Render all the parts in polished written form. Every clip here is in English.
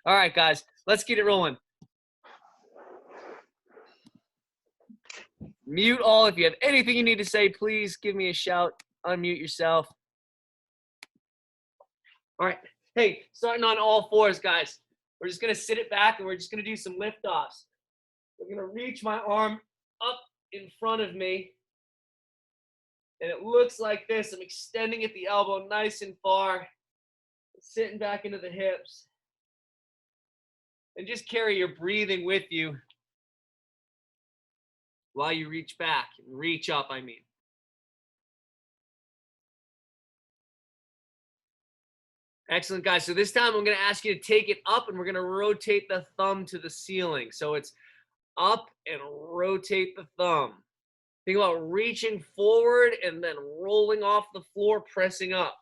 All right, guys, let's get it rolling. Mute all. If you have anything you need to say, please give me a shout. Unmute yourself. All right. Hey, starting on all fours, guys. We're just going to sit it back, and we're just going to do some lift-offs. We're going to reach my arm up in front of me, and it looks like this. I'm extending at the elbow nice and far, sitting back into the hips. And just carry your breathing with you while you reach back, reach up, I mean. Excellent, guys. So this time I'm going to ask you to take it up, and we're going to rotate the thumb to the ceiling. So it's up and rotate the thumb. Think about reaching forward and then rolling off the floor, pressing up.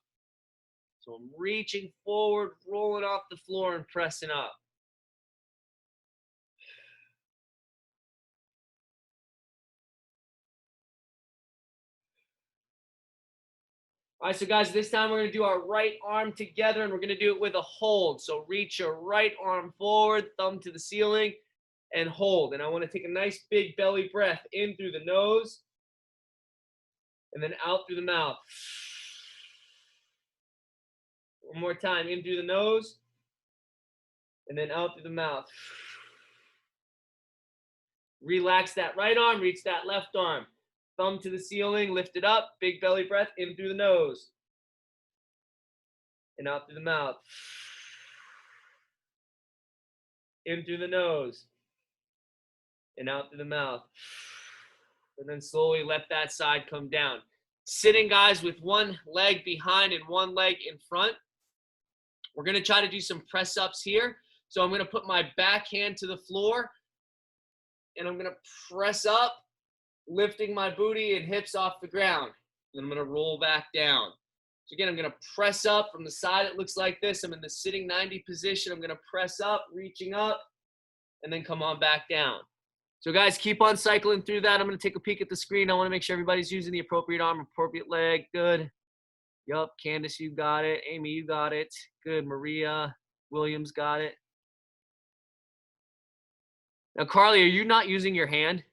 So I'm reaching forward, rolling off the floor, and pressing up. All right, so guys, this time we're going to do our right arm together, and we're going to do it with a hold. So reach your right arm forward, thumb to the ceiling, and hold. And I want to take a nice big belly breath in through the nose and then out through the mouth. One more time, in through the nose and then out through the mouth. Relax that right arm, reach that left arm. Thumb to the ceiling, lift it up, big belly breath in through the nose and out through the mouth. In through the nose and out through the mouth. And then slowly let that side come down. Sitting, guys, with one leg behind and one leg in front. We're going to try to do some press-ups here. So I'm going to put my back hand to the floor, and I'm going to press up, lifting my booty and hips off the ground. Then I'm going to roll back down. So again, I'm going to press up from the side. It looks like this. I'm in the sitting 90 position. I'm going to press up, reaching up, and then come on back down. So guys, keep on cycling through that. I'm going to take a peek at the screen. I want to make sure everybody's using the appropriate arm, appropriate leg. Good. Yup. Candace, you got it. Amy, you got it. Good. Maria Williams got it. Now, Carly, are you not using your hand?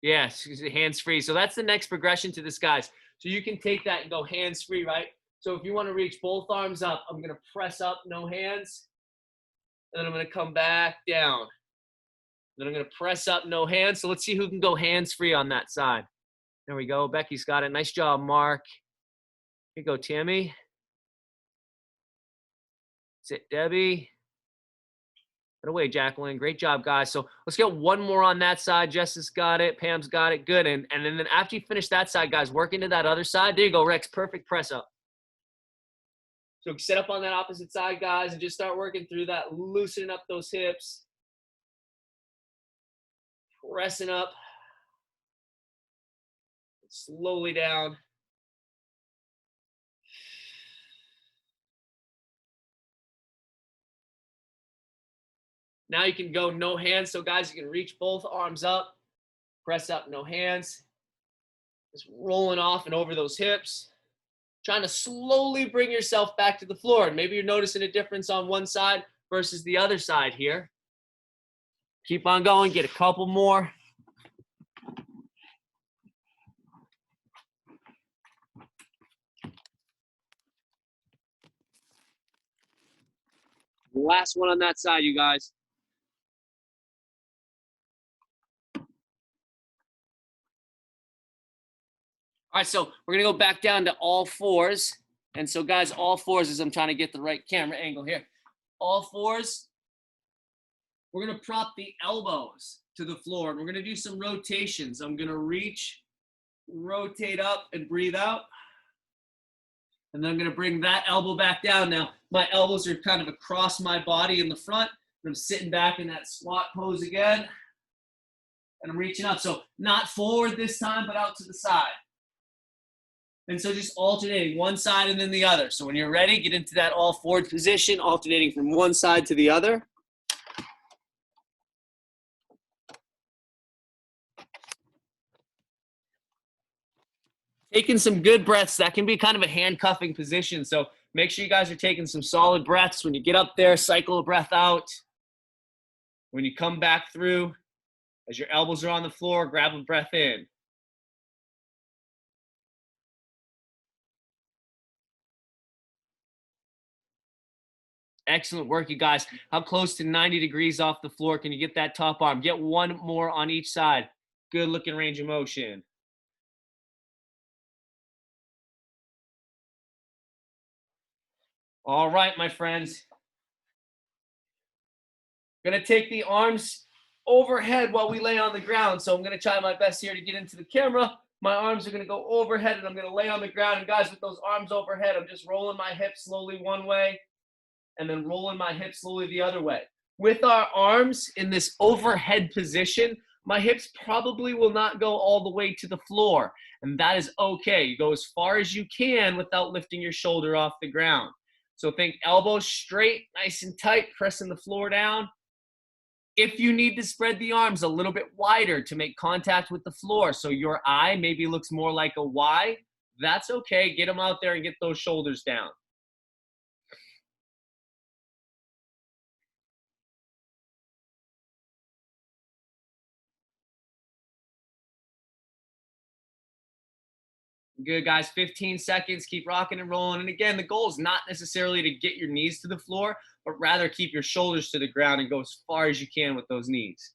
Yes, hands-free. So that's the next progression to this, guys. So you can take that and go hands-free, right? So if you want to reach both arms up, I'm going to press up, no hands. And then I'm going to come back down. Then I'm going to press up, no hands. So let's see who can go hands-free on that side. There we go. Becky's got it. Nice job, Mark. Here you go, Tammy. Sit, Debbie. Put away, Jacqueline. Great job, guys. So let's get one more on that side. Jess got it. Pam's got it. Good. And then after you finish that side, guys, work into that other side. There you go, Rex. Perfect press up. So set up on that opposite side, guys, and just start working through that, loosening up those hips. Pressing up. Slowly down. Now you can go no hands. So guys, you can reach both arms up, press up, no hands. Just rolling off and over those hips. Trying to slowly bring yourself back to the floor. And maybe you're noticing a difference on one side versus the other side here. Keep on going, get a couple more. Last one on that side, you guys. All right, so we're going to go back down to all fours. And so, guys, all fours, as I'm trying to get the right camera angle here. All fours, we're going to prop the elbows to the floor. And we're going to do some rotations. I'm going to reach, rotate up, and breathe out. And then I'm going to bring that elbow back down. Now, my elbows are kind of across my body in the front. I'm sitting back in that squat pose again. And I'm reaching up. So not forward this time, but out to the side. And so just alternating one side and then the other. So when you're ready, get into that all forward position, alternating from one side to the other. Taking some good breaths. That can be kind of a handcuffing position. So Make sure you guys are taking some solid breaths. When you get up there, cycle a breath out. When you come back through, as your elbows are on the floor, grab a breath in. Excellent work, you guys. How close to 90 degrees off the floor can you get that top arm? Get one more on each side. Good looking range of motion. All right, my friends. Gonna take the arms overhead while we lay on the ground. So I'm gonna try my best here to get into the camera. My arms are gonna go overhead and I'm gonna lay on the ground. And guys, with those arms overhead, I'm just rolling my hips slowly one way and then rolling my hips slowly the other way. With our arms in this overhead position, my hips probably will not go all the way to the floor. And that is okay. You go as far as you can without lifting your shoulder off the ground. So think elbows straight, nice and tight, pressing the floor down. If you need to spread the arms a little bit wider to make contact with the floor so your eye maybe looks more like a Y, that's okay. Get them out there and get those shoulders down. Good, guys. 15 seconds. Keep rocking and rolling. And again, the goal is not necessarily to get your knees to the floor, but rather keep your shoulders to the ground and go as far as you can with those knees.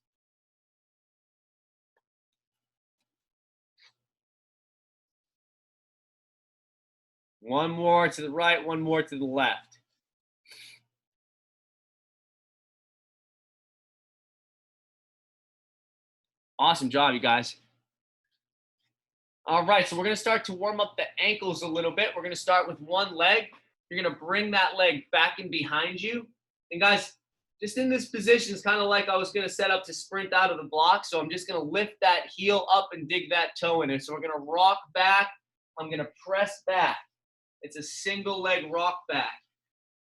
One more to the right, one more to the left. Awesome job, you guys. All right, so we're going to start to warm up the ankles a little bit. We're going to start with one leg. You're going to bring that leg back and behind you. And guys, just in this position, it's kind of like I was going to set up to sprint out of the block. So I'm just going to lift that heel up and dig that toe in. And so we're going to rock back. I'm going to press back. It's a single leg rock back.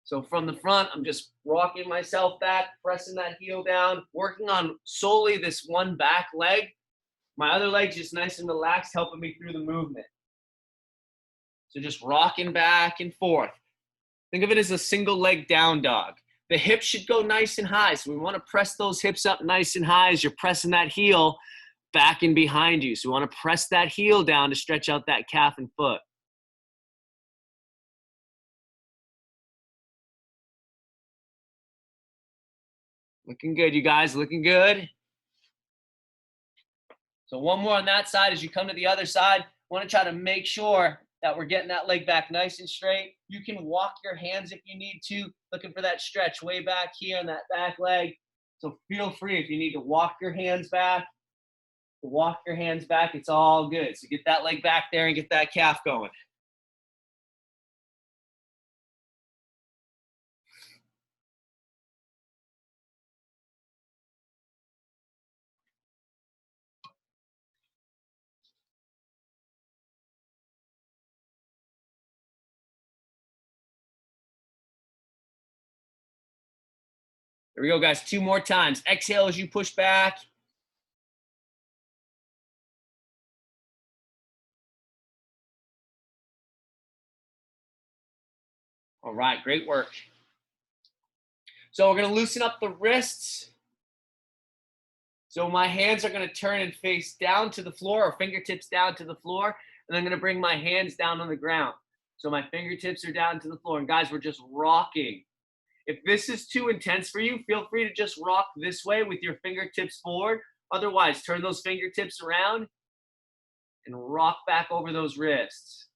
So from the front, I'm just rocking myself back, pressing that heel down, working on solely this one back leg. My other leg's just nice and relaxed, helping me through the movement. So just rocking back and forth. Think of it as a single leg down dog. The hips should go nice and high. So we want to press those hips up nice and high as you're pressing that heel back and behind you. So we want to press that heel down to stretch out that calf and foot. Looking good, you guys, looking good. So one more on that side. As you come to the other side, want to try to make sure that we're getting that leg back nice and straight. You can walk your hands if you need to, looking for that stretch way back here on that back leg. So feel free if you need to walk your hands back, it's all good. So get that leg back there and get that calf going. Here we go, guys. 2 more times. Exhale as you push back. All right, great work. So we're going to loosen up the wrists. So my hands are going to turn and face down to the floor, or fingertips down to the floor, and I'm going to bring my hands down on the ground. So my fingertips are down to the floor. And guys, we're just rocking. If this is too intense for you, feel free to just rock this way with your fingertips forward. Otherwise, turn those fingertips around and rock back over those wrists.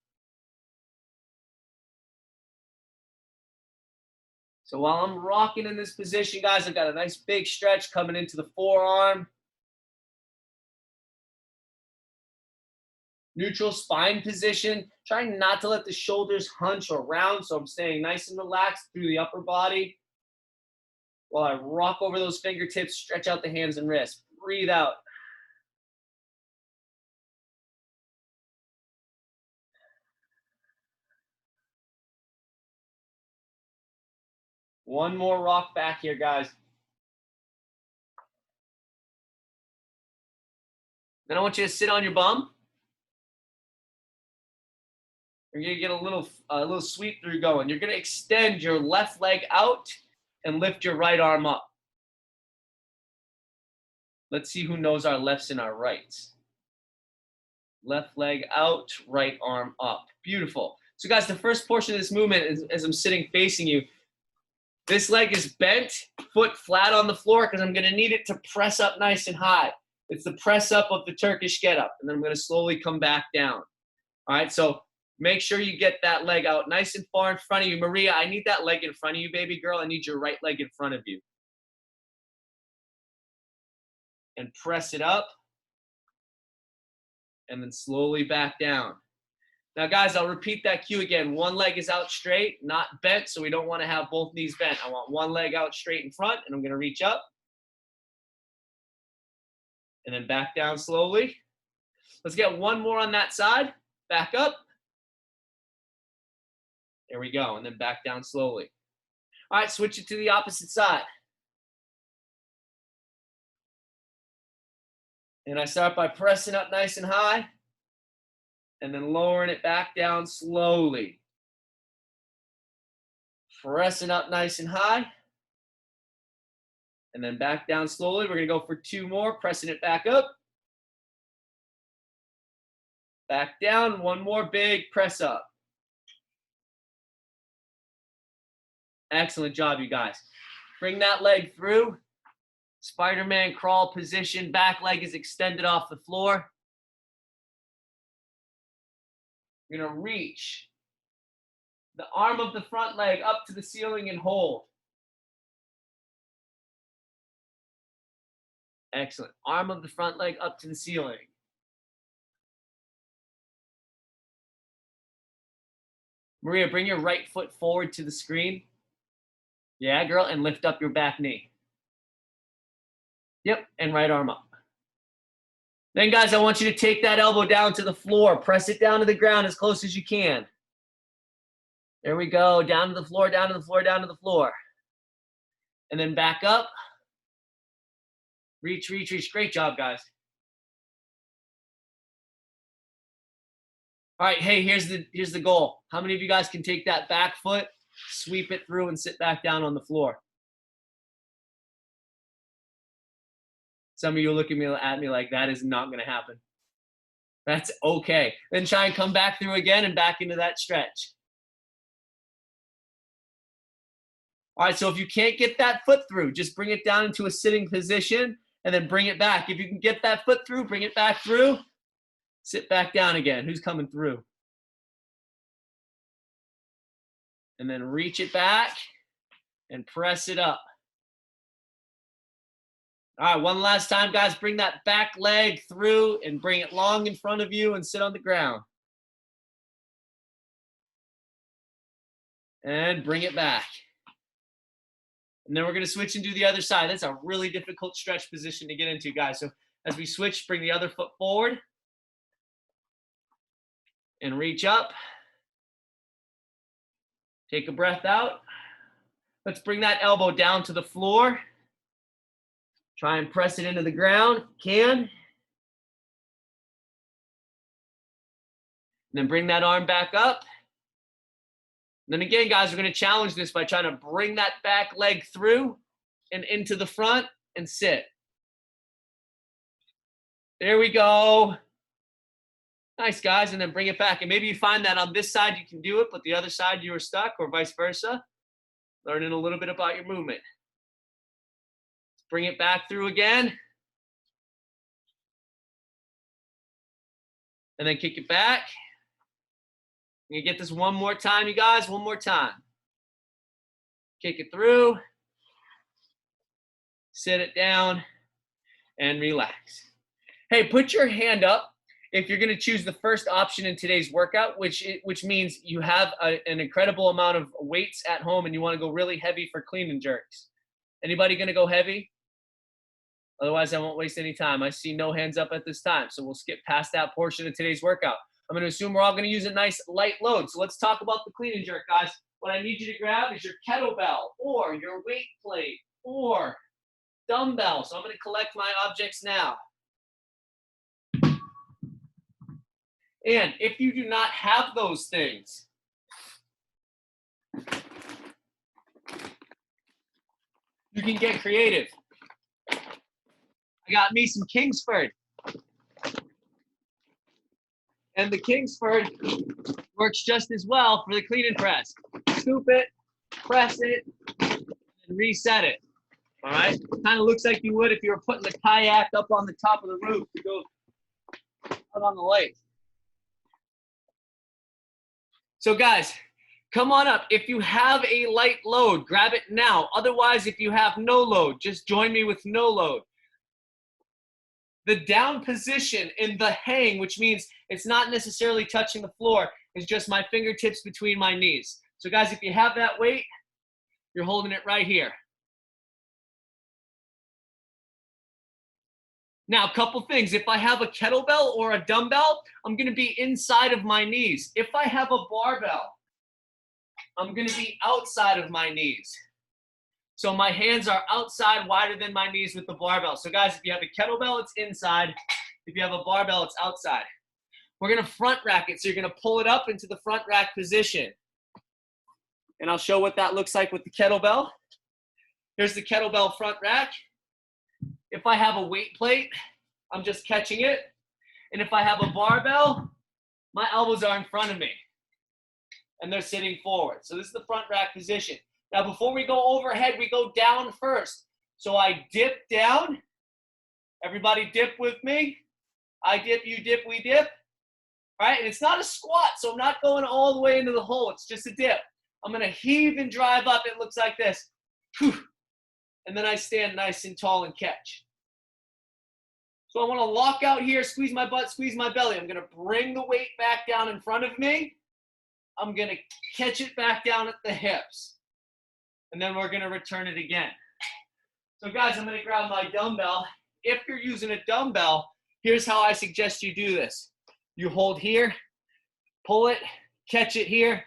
So while I'm rocking in this position, guys, I've got a nice big stretch coming into the forearm. Neutral spine position, trying not to let the shoulders hunch or round, so I'm staying nice and relaxed through the upper body. While I rock over those fingertips, stretch out the hands and wrists. Breathe out. One more rock back here, guys. Then I want you to sit on your bum. You're gonna get a little sweep through going. You're gonna extend your left leg out and lift your right arm up. Let's see who knows our lefts and our rights. Left leg out, right arm up. Beautiful. So guys, the first portion of this movement is as I'm sitting facing you. This leg is bent, foot flat on the floor, because I'm gonna need it to press up nice and high. It's the press up of the Turkish get up, and then I'm gonna slowly come back down. All right, so make sure you get that leg out nice and far in front of you. Maria, I need that leg in front of you, baby girl. I need your right leg in front of you. And press it up. And then slowly back down. Now, guys, I'll repeat that cue again. One leg is out straight, not bent, so we don't want to have both knees bent. I want one leg out straight in front, and I'm going to reach up. And then back down slowly. Let's get one more on that side. Back up. There we go, and then back down slowly. All right, switch it to the opposite side. And I start by pressing up nice and high, and then lowering it back down slowly. Pressing up nice and high, and then back down slowly. We're gonna go for two more, pressing it back up. Back down, one more big press up. Excellent job, you guys. Bring that leg through. Spider-Man crawl position, back leg is extended off the floor. You're gonna reach the arm of the front leg up to the ceiling and hold. Excellent. Arm of the front leg up to the ceiling. Maria, bring your right foot forward to the screen. Yeah, girl, and lift up your back knee. Yep, and right arm up. Then, guys, I want you to take that elbow down to the floor. Press it down to the ground as close as you can. There we go. Down to the floor, down to the floor, down to the floor. And then back up. Reach, reach, reach. Great job, guys. All right, hey, here's the goal. How many of you guys can take that back foot, sweep it through, and sit back down on the floor? Some of you look at me like that is not going to happen. That's okay. Then try and come back through again and back into that stretch. All right, so if you can't get that foot through, just bring it down into a sitting position and then bring it back. If you can get that foot through, bring it back through. Sit back down again. Who's coming through? And then reach it back and press it up. All right, one last time, guys. Bring that back leg through and bring it long in front of you and sit on the ground. And bring it back. And then we're going to switch and do the other side. That's a really difficult stretch position to get into, guys. So as we switch, bring the other foot forward. And reach up. Take a breath out. Let's bring that elbow down to the floor. Try and press it into the ground. Can. And then bring that arm back up. And then again, guys, we're going to challenge this by trying to bring that back leg through and into the front and sit. There we go. Nice, guys. And then bring it back. And maybe you find that on this side you can do it, but the other side you were stuck, or vice versa. Learning a little bit about your movement. Bring it back through again. And then kick it back. You get this one more time, you guys. One more time. Kick it through. Sit it down. And relax. Hey, put your hand up if you're going to choose the first option in today's workout, which means you have an incredible amount of weights at home and you want to go really heavy for clean and jerks. Anybody going to go heavy? Otherwise, I won't waste any time. I see no hands up at this time, so we'll skip past that portion of today's workout. I'm going to assume we're all going to use a nice light load. So let's talk about the clean and jerk, guys. What I need you to grab is your kettlebell or your weight plate or dumbbell. So I'm going to collect my objects now. And if you do not have those things, you can get creative. I got me some Kingsford. And the Kingsford works just as well for the clean and press. Scoop it, press it, and reset it. All right? Kind of looks like you would if you were putting the kayak up on the top of the roof to go out on the lake. So guys, come on up. If you have a light load, grab it now. Otherwise, if you have no load, just join me with no load. The down position in the hang, which means it's not necessarily touching the floor, is just my fingertips between my knees. So guys, if you have that weight, you're holding it right here. Now, a couple things. If I have a kettlebell or a dumbbell, I'm going to be inside of my knees. If I have a barbell, I'm going to be outside of my knees. So my hands are outside, wider than my knees with the barbell. So guys, if you have a kettlebell, it's inside. If you have a barbell, it's outside. We're going to front rack it. So you're going to pull it up into the front rack position. And I'll show what that looks like with the kettlebell. Here's the kettlebell front rack. If I have a weight plate, I'm just catching it. And if I have a barbell, my elbows are in front of me. And they're sitting forward. So this is the front rack position. Now, before we go overhead, we go down first. So I dip down. Everybody dip with me. I dip, you dip, we dip. All right, and it's not a squat, so I'm not going all the way into the hole. It's just a dip. I'm going to heave and drive up. It looks like this. Whew. And then I stand nice and tall and catch. So I want to lock out here, squeeze my butt, squeeze my belly. I'm going to bring the weight back down in front of me. I'm going to catch it back down at the hips. And then we're going to return it again. So guys, I'm going to grab my dumbbell. If you're using a dumbbell, here's how I suggest you do this. You hold here, pull it, catch it here,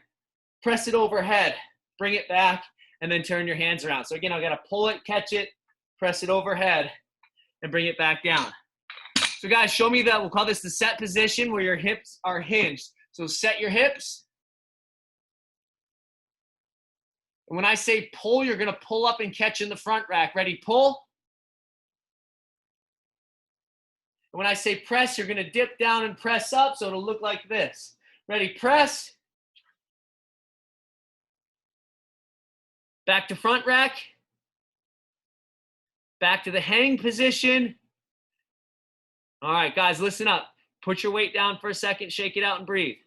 press it overhead, bring it back, and then turn your hands around. So again, I got to pull it, catch it, press it overhead, and bring it back down. So guys, show me that. We'll call this the set position where your hips are hinged. So set your hips. And when I say pull, you're going to pull up and catch in the front rack. Ready, pull. And when I say press, you're going to dip down and press up, so it'll look like this. Ready, press. Back to front rack. Back to the hang position. All right, guys, listen up. Put your weight down for a second, shake it out, and breathe.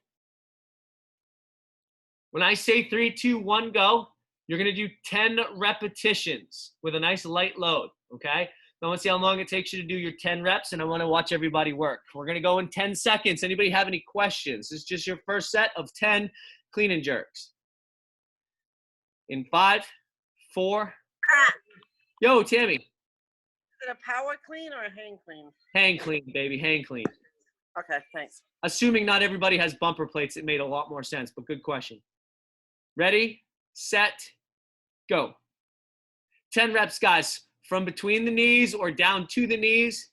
When I say 3, 2, 1, go, you're going to do 10 repetitions with a nice light load, okay? I want to see how long it takes you to do your 10 reps, and I want to watch everybody work. We're going to go in 10 seconds. Anybody have any questions? This is just your first set of 10 clean and jerks. In 5, 4. Yo, Tammy. Is it a power clean or a hang clean? Hang clean, baby, hang clean. Okay, thanks. Assuming not everybody has bumper plates, it made a lot more sense, but good question. Ready, set, go. 10 reps, guys. From between the knees or down to the knees.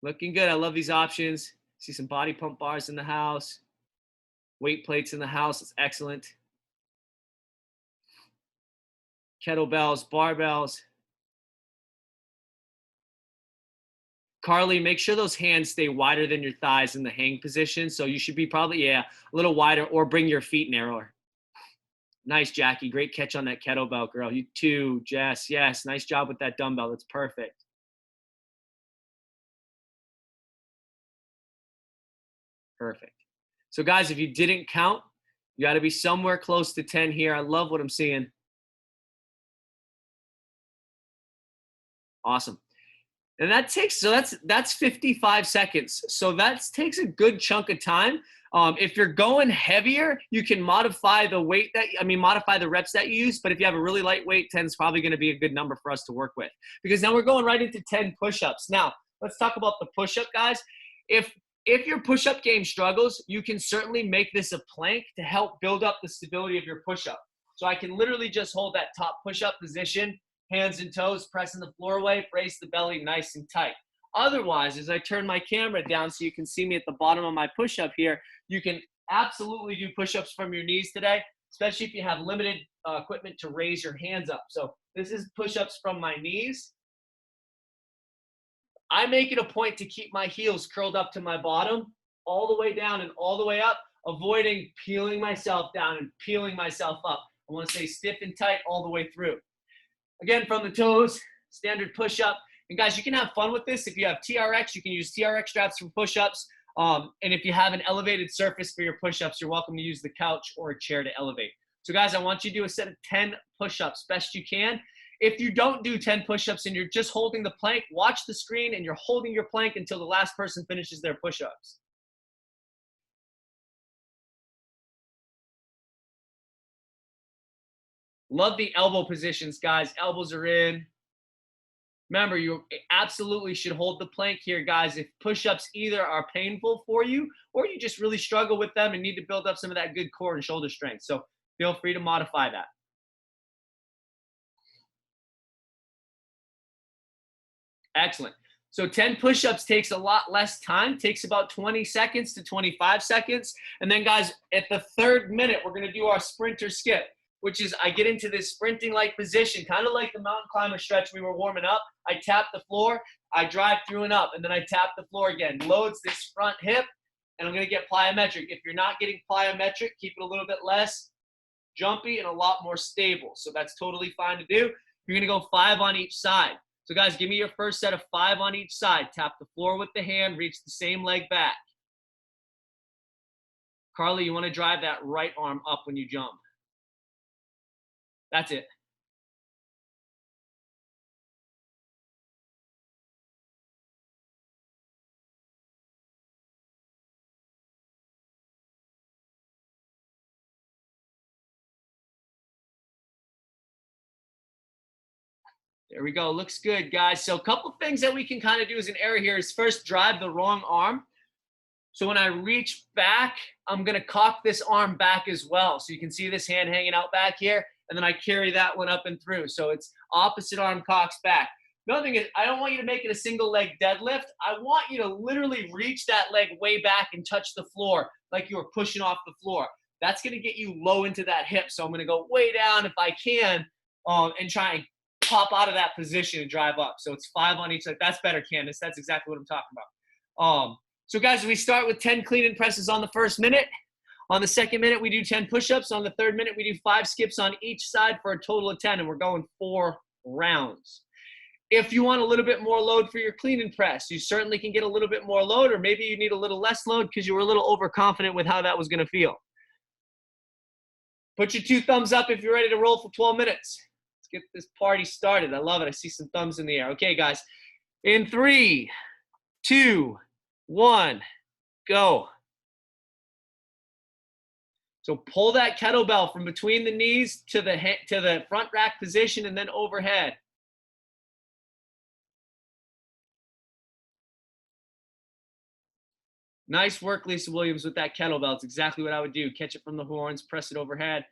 Looking good. I love these options. See some body pump bars in the house. Weight plates in the house. It's excellent. Kettlebells, barbells. Carly, make sure those hands stay wider than your thighs in the hang position. So you should be probably, a little wider, or bring your feet narrower. Nice, Jackie. Great catch on that kettlebell, girl. You too, Jess. Yes, nice job with that dumbbell. That's perfect. Perfect. So, guys, if you didn't count, you got to be somewhere close to 10 here. I love what I'm seeing. Awesome. And that takes, so that's 55 seconds. So that takes a good chunk of time. If you're going heavier, you can modify the weight modify the reps that you use. But if you have a really light weight, 10 is probably going to be a good number for us to work with. Because now we're going right into 10 push-ups. Now, let's talk about the push-up, guys. If your push-up game struggles, you can certainly make this a plank to help build up the stability of your push-up. So I can literally just hold that top push-up position, hands and toes, pressing the floor away, brace the belly nice and tight. Otherwise, as I turn my camera down so you can see me at the bottom of my push-up here, you can absolutely do push-ups from your knees today, especially if you have limited equipment to raise your hands up. So this is push-ups from my knees. I make it a point to keep my heels curled up to my bottom, all the way down and all the way up, avoiding peeling myself down and peeling myself up. I want to stay stiff and tight all the way through. Again, from the toes, standard push-up. And guys, you can have fun with this. If you have TRX, you can use TRX straps for push-ups. And if you have an elevated surface for your push-ups, you're welcome to use the couch or a chair to elevate. So guys, I want you to do a set of 10 push-ups best you can. If you don't do 10 push-ups and you're just holding the plank, watch the screen and you're holding your plank until the last person finishes their push-ups. Love the elbow positions, guys. Elbows are in. Remember, you absolutely should hold the plank here, guys, if push-ups either are painful for you or you just really struggle with them and need to build up some of that good core and shoulder strength. So feel free to modify that. Excellent. So 10 push-ups takes a lot less time, takes about 20 seconds to 25 seconds. And then, guys, at the third minute, we're going to do our sprinter skip, which is I get into this sprinting-like position, kind of like the mountain climber stretch we were warming up. I tap the floor, I drive through and up, and then I tap the floor again. Loads this front hip, and I'm going to get plyometric. If you're not getting plyometric, keep it a little bit less jumpy and a lot more stable. So that's totally fine to do. You're going to go 5 on each side. So guys, give me your first set of 5 on each side. Tap the floor with the hand, reach the same leg back. Carly, you want to drive that right arm up when you jump. That's it. There we go. Looks good, guys. So a couple things that we can kind of do as an error here is first drive the wrong arm. So when I reach back, I'm going to cock this arm back as well. So you can see this hand hanging out back here, and then I carry that one up and through. So it's opposite arm cocks back. Another thing is I don't want you to make it a single leg deadlift. I want you to literally reach that leg way back and touch the floor like you were pushing off the floor. That's going to get you low into that hip. So I'm going to go way down if I can and try and pop out of that position and drive up. So it's 5 on each side. That's better, Candace. That's exactly what I'm talking about. So guys, we start with 10 clean and presses on the first minute. On the second minute, we do 10 push-ups. On the third minute, we do 5 skips on each side for a total of 10, and we're going 4 rounds. If you want a little bit more load for your clean and press, you certainly can get a little bit more load, or maybe you need a little less load because you were a little overconfident with how that was going to feel. Put your 2 thumbs up if you're ready to roll for 12 minutes. Let's get this party started. I love it. I see some thumbs in the air. Okay, guys. In 3, 2, 1, go. So pull that kettlebell from between the knees to the front rack position and then overhead. Nice work, Lisa Williams, with that kettlebell. It's exactly what I would do. Catch it from the horns, press it overhead.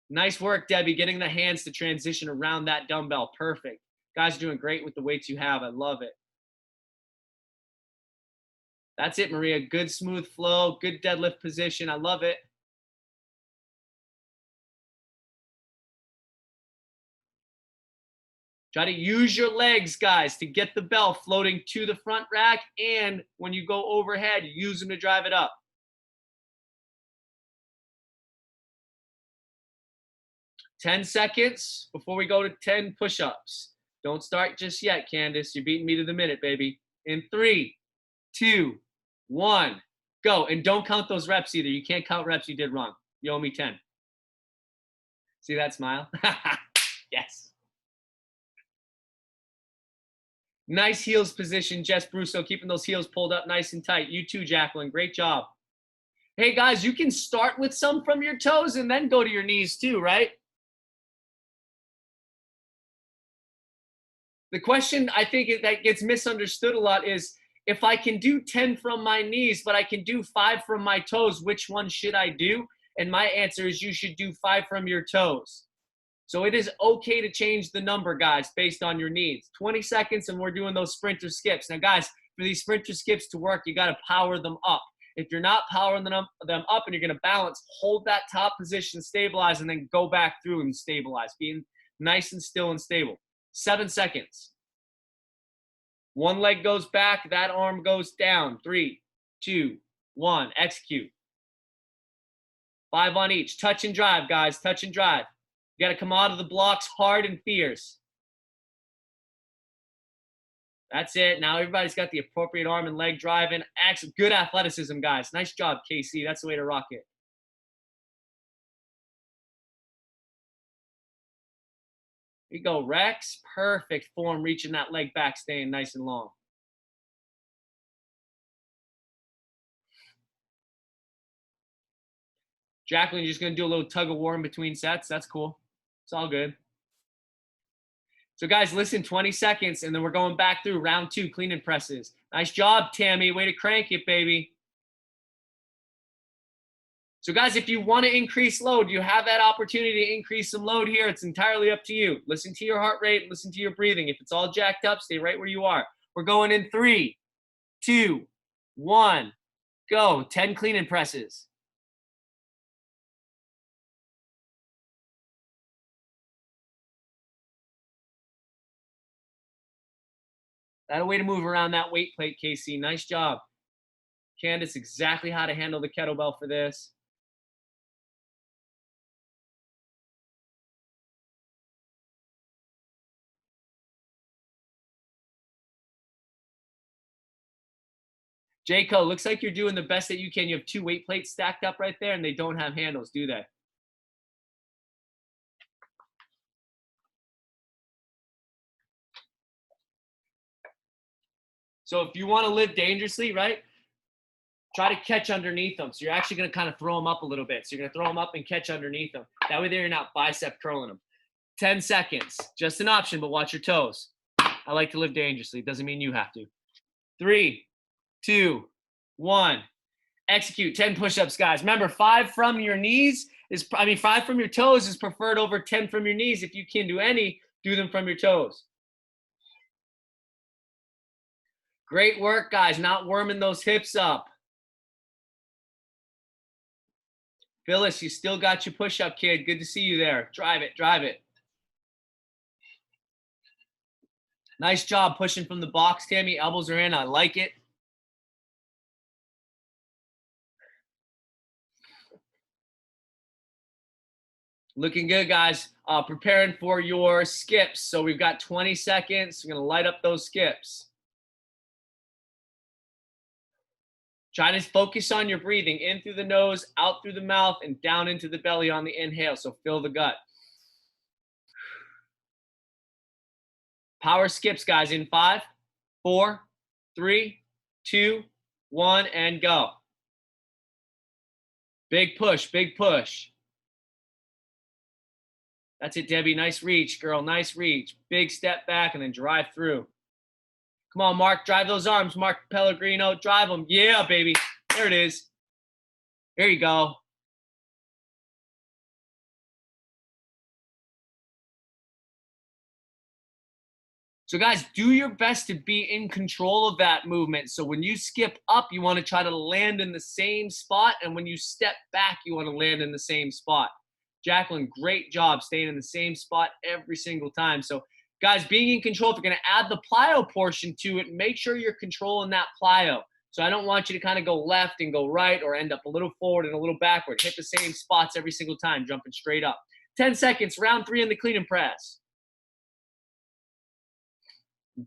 Nice work, Debbie, getting the hands to transition around that dumbbell. Perfect. Guys are doing great with the weights you have. I love it. That's it, Maria. Good smooth flow, good deadlift position. I love it. Try to use your legs, guys, to get the bell floating to the front rack, and when you go overhead, use them to drive it up. 10 seconds before we go to 10 push-ups. Don't start just yet, Candace. You're beating me to the minute, baby. In 3, 2, 1, go. And don't count those reps either. You can't count reps you did wrong. You owe me 10. See that smile? Yes. Nice heels position, Jess Brusso, keeping those heels pulled up nice and tight. You too, Jacqueline. Great job. Hey, guys, you can start with some from your toes and then go to your knees too, right? The question I think that gets misunderstood a lot is, if I can do 10 from my knees, but I can do 5 from my toes, which one should I do? And my answer is you should do 5 from your toes. So it is okay to change the number, guys, based on your needs. 20 seconds, and we're doing those sprinter skips. Now, guys, for these sprinter skips to work, you got to power them up. If you're not powering them up and you're going to balance, hold that top position, stabilize, and then go back through and stabilize, being nice and still and stable. 7 seconds. One leg goes back, that arm goes down. 3, 2, 1, execute. 5 on each. Touch and drive, guys, touch and drive. You got to come out of the blocks hard and fierce. That's it. Now everybody's got the appropriate arm and leg driving. Good athleticism, guys. Nice job, KC. That's the way to rock it. Here you go, Rex. Perfect form, reaching that leg back, staying nice and long. Jacqueline, you're just going to do a little tug of war in between sets. That's cool. It's all good. So, guys, listen, 20 seconds, and then we're going back through round 2, clean and presses. Nice job, Tammy. Way to crank it, baby. So, guys, if you want to increase load, you have that opportunity to increase some load here. It's entirely up to you. Listen to your heart rate. Listen to your breathing. If it's all jacked up, stay right where you are. We're going in 3, 2, 1, go. 10 clean and presses. That a way to move around that weight plate, KC. Nice job. Candace, exactly how to handle the kettlebell for this. Jayco, looks like you're doing the best that you can. You have 2 weight plates stacked up right there, and they don't have handles, do they? So if you want to live dangerously, right, try to catch underneath them. So you're actually going to kind of throw them up a little bit. So you're going to throw them up and catch underneath them. That way you're not bicep curling them. 10 seconds. Just an option, but watch your toes. I like to live dangerously. Doesn't mean you have to. 3, 2, 1. Execute 10 push-ups, guys. Remember, 5 from your knees is, 5 from your toes is preferred over 10 from your knees. If you can do any, do them from your toes. Great work, guys. Not warming those hips up. Phyllis, you still got your push-up, kid. Good to see you there. Drive it, drive it. Nice job pushing from the box, Tammy. Elbows are in. I like it. Looking good, guys. Preparing for your skips. So we've got 20 seconds. We're going to light up those skips. Try to focus on your breathing in through the nose, out through the mouth, and down into the belly on the inhale. So fill the gut. Power skips, guys, in 5, 4, 3, 2, 1, and go. Big push, big push. That's it, Debbie. Nice reach, girl. Nice reach. Big step back and then drive through. Come on, Mark. Drive those arms, Mark Pellegrino. Drive them. Yeah, baby. There it is. There you go. So, guys, do your best to be in control of that movement. So when you skip up, you want to try to land in the same spot. And when you step back, you want to land in the same spot. Jacqueline, great job staying in the same spot every single time. So, guys, being in control, if you're going to add the plyo portion to it, make sure you're controlling that plyo. So I don't want you to kind of go left and go right or end up a little forward and a little backward. Hit the same spots every single time, jumping straight up. 10 seconds, round 3 in the clean and press.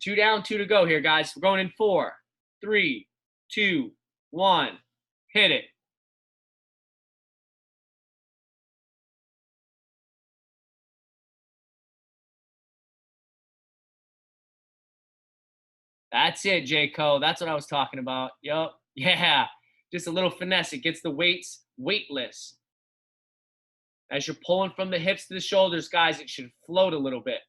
2 down, 2 to go here, guys. We're going in 4, 3, 2, 1. Hit it. That's it, J. Cole. That's what I was talking about. Yup. Yeah. Just a little finesse. It gets the weights weightless. As you're pulling from the hips to the shoulders, guys, it should float a little bit.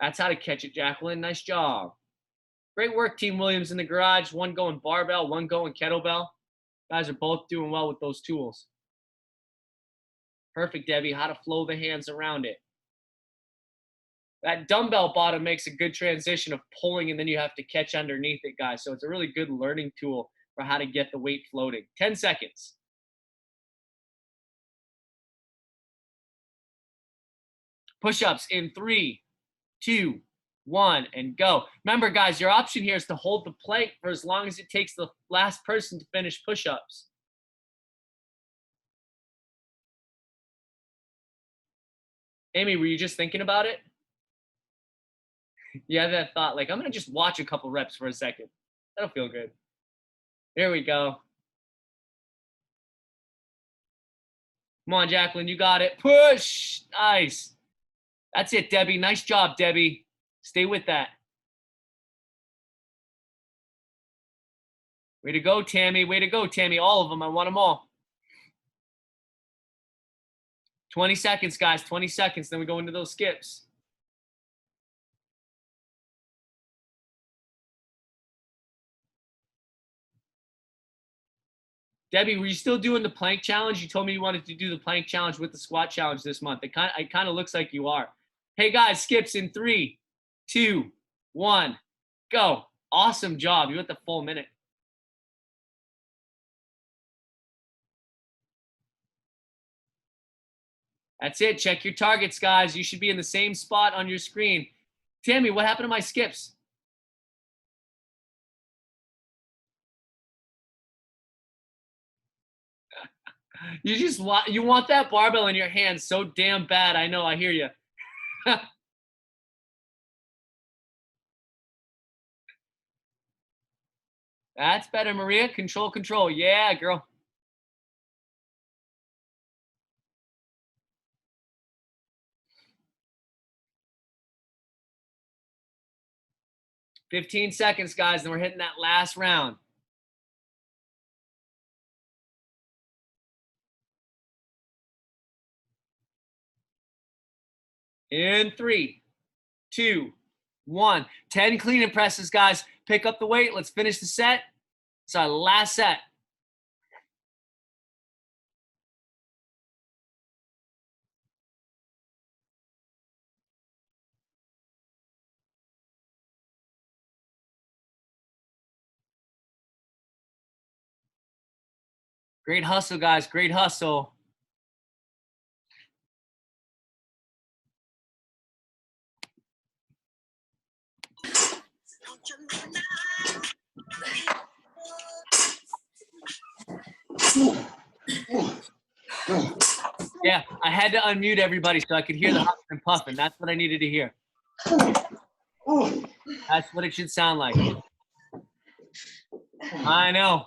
That's how to catch it, Jacqueline. Nice job. Great work, Team Williams in the garage. One going barbell, one going kettlebell. Guys are both doing well with those tools. Perfect, Debbie. How to flow the hands around it. That dumbbell bottom makes a good transition of pulling, and then you have to catch underneath it, guys. So it's a really good learning tool for how to get the weight floating. 10 seconds. Push-ups in 3, 2, 1, and go. Remember, guys, your option here is to hold the plank for as long as it takes the last person to finish push-ups. Amy, were you just thinking about it? You had that thought, like, I'm going to just watch a couple reps for a second. That'll feel good. There we go. Come on, Jacqueline, you got it. Push. Nice. That's it, Debbie. Nice job, Debbie. Stay with that. Way to go, Tammy. Way to go, Tammy. All of them. I want them all. 20 seconds, guys. 20 seconds. Then we go into those skips. Debbie, were you still doing the plank challenge? You told me you wanted to do the plank challenge with the squat challenge this month. It kind of looks like you are. Hey, guys, skips in 3, 2, 1, go. Awesome job. You went the full minute. That's it. Check your targets, guys. You should be in the same spot on your screen. Tammy, what happened to my skips? You want that barbell in your hand so damn bad. I know. I hear you. That's better, Maria. Control, control. Yeah, girl. "15 seconds, guys, and we're hitting that last round. In 3, 2, 1. 10 clean and presses, guys. Pick up the weight. Let's finish the set. It's our last set. Great hustle, guys. Great hustle. Yeah, I had to unmute everybody so I could hear the huffing and puffing. That's what I needed to hear. That's what it should sound like. I know.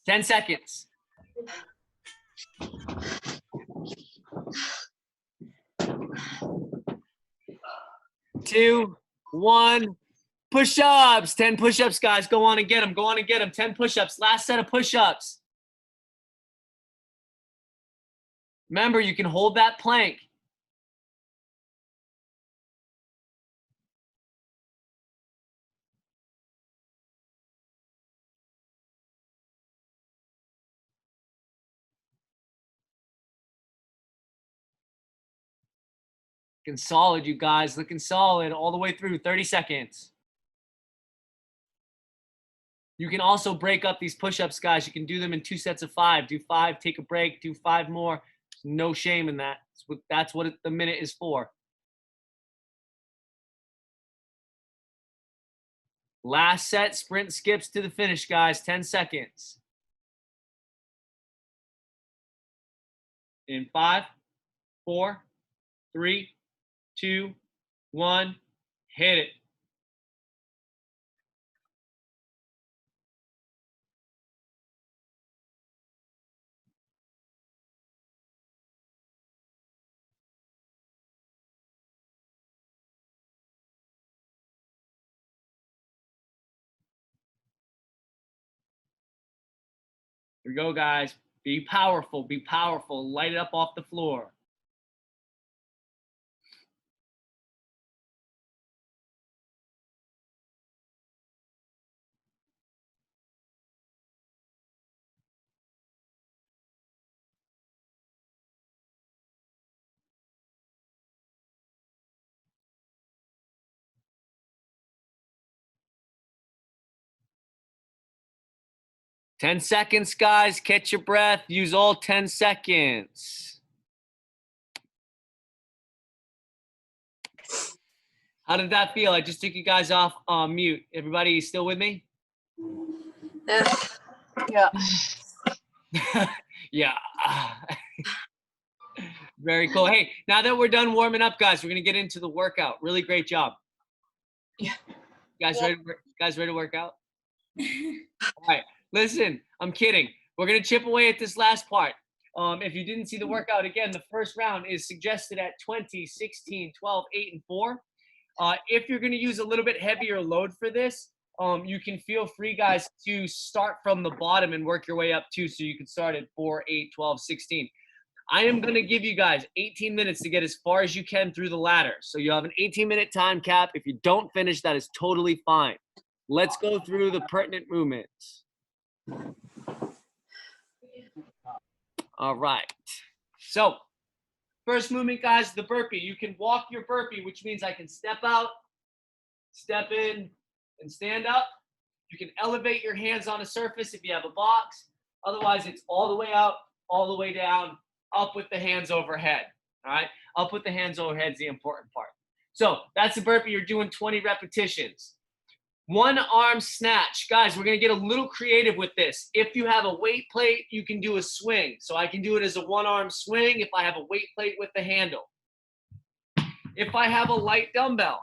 10 seconds. 2, 1. Push-ups. 10 push-ups, guys. Go on and get them. Go on and get them. 10 push-ups. Last set of push-ups. Remember, you can hold that plank. Looking solid, you guys. Looking solid all the way through. 30 seconds. You can also break up these push-ups, guys. You can do them in 2 sets of 5. Do 5, take a break, do 5 more. No shame in that. That's what the minute is for. Last set, sprint skips to the finish, guys. 10 seconds. In 5, 4, 3, 2, 1. Hit it. Here we go, guys. Be powerful. Be powerful. Light it up off the floor. 10 seconds, guys. Catch your breath. Use all 10 seconds. How did that feel? I just took you guys off mute. Everybody still with me? Yeah. Yeah. Very cool. Hey, now that we're done warming up, guys, we're going to get into the workout. Really great job. Yeah. Guys ready to work out? All right. Listen, I'm kidding. We're going to chip away at this last part. If you didn't see the workout, again, the first round is suggested at 20, 16, 12, 8, and 4. If you're going to use a little bit heavier load for this, you can feel free, guys, to start from the bottom and work your way up too. So you can start at 4, 8, 12, 16. I am going to give you guys 18 minutes to get as far as you can through the ladder. So you have an 18-minute time cap. If you don't finish, that is totally fine. Let's go through the pertinent movements. All right. So first movement, guys, the burpee. You can walk your burpee, which means I can step out, step in, and stand up. You can elevate your hands on a surface if you have a box. Otherwise, it's all the way out, all the way down, up with the hands overhead. All right? Up with the hands overhead is the important part. So that's the burpee. You're doing 20 repetitions. One arm snatch. Guys, we're going to get a little creative with this. If you have a weight plate, you can do a swing. So I can do it as a one-arm swing if I have a weight plate with the handle. If I have a light dumbbell,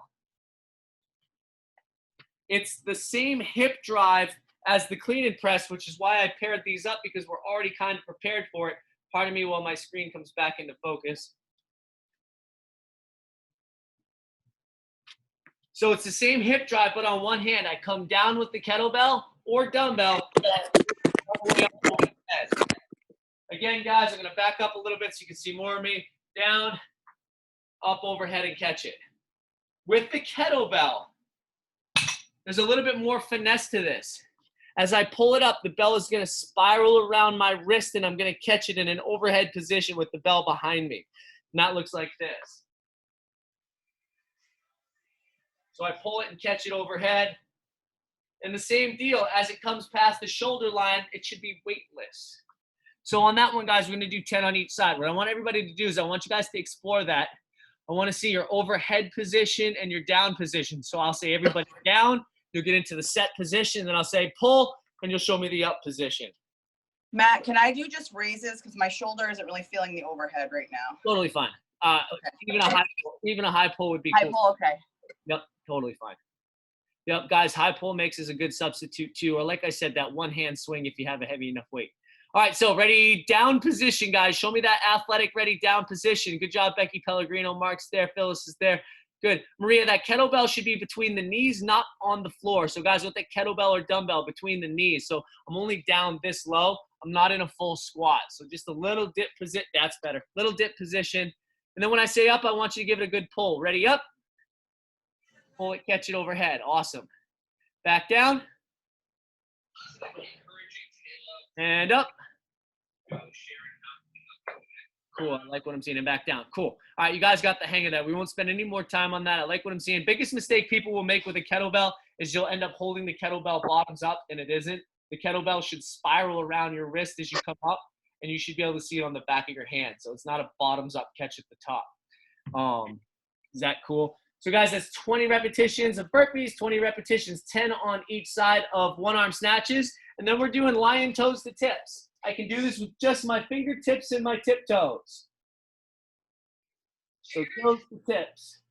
it's the same hip drive as the clean and press, which is why I paired these up, because we're already kind of prepared for it. Pardon me while my screen comes back into focus. So it's the same hip drive, but on one hand, I come down with the kettlebell or dumbbell. Again, guys, I'm going to back up a little bit so you can see more of me. Down, up, overhead, and catch it. With the kettlebell, there's a little bit more finesse to this. As I pull it up, the bell is going to spiral around my wrist, and I'm going to catch it in an overhead position with the bell behind me. And that looks like this. So I pull it and catch it overhead. And the same deal, as it comes past the shoulder line, it should be weightless. So on that one, guys, we're going to do 10 on each side. What I want everybody to do is I want you guys to explore that. I want to see your overhead position and your down position. So I'll say everybody down, you'll get into the set position, then I'll say pull, and you'll show me the up position. Matt, can I do just raises? Because my shoulder isn't really feeling the overhead right now. Totally fine. Okay. Even a high pull would be High cool. pull, okay. Yep, totally fine. Yep, guys, high pull makes is a good substitute too. Or like I said, that one hand swing if you have a heavy enough weight. All right, so ready, down position, guys. Show me that athletic ready down position. Good job, Becky Pellegrino. Mark's there. Phyllis is there. Good. Maria, that kettlebell should be between the knees, not on the floor. So guys, with that kettlebell or dumbbell between the knees. So I'm only down this low. I'm not in a full squat. So just a little dip position. That's better. Little dip position. And then when I say up, I want you to give it a good pull. Ready, up. Pull it, catch it overhead. Awesome. Back down. And up. Cool. I like what I'm seeing. And back down. Cool. All right, you guys got the hang of that. We won't spend any more time on that. I like what I'm seeing. Biggest mistake people will make with a kettlebell is you'll end up holding the kettlebell bottoms up, and it isn't. The kettlebell should spiral around your wrist as you come up, and you should be able to see it on the back of your hand. So it's not a bottoms up catch at the top. Is that cool? So guys, that's 20 repetitions of burpees, 20 repetitions, 10 on each side of one arm snatches. And then we're doing lion toes to tips. I can do this with just my fingertips and my tiptoes. So toes to tips.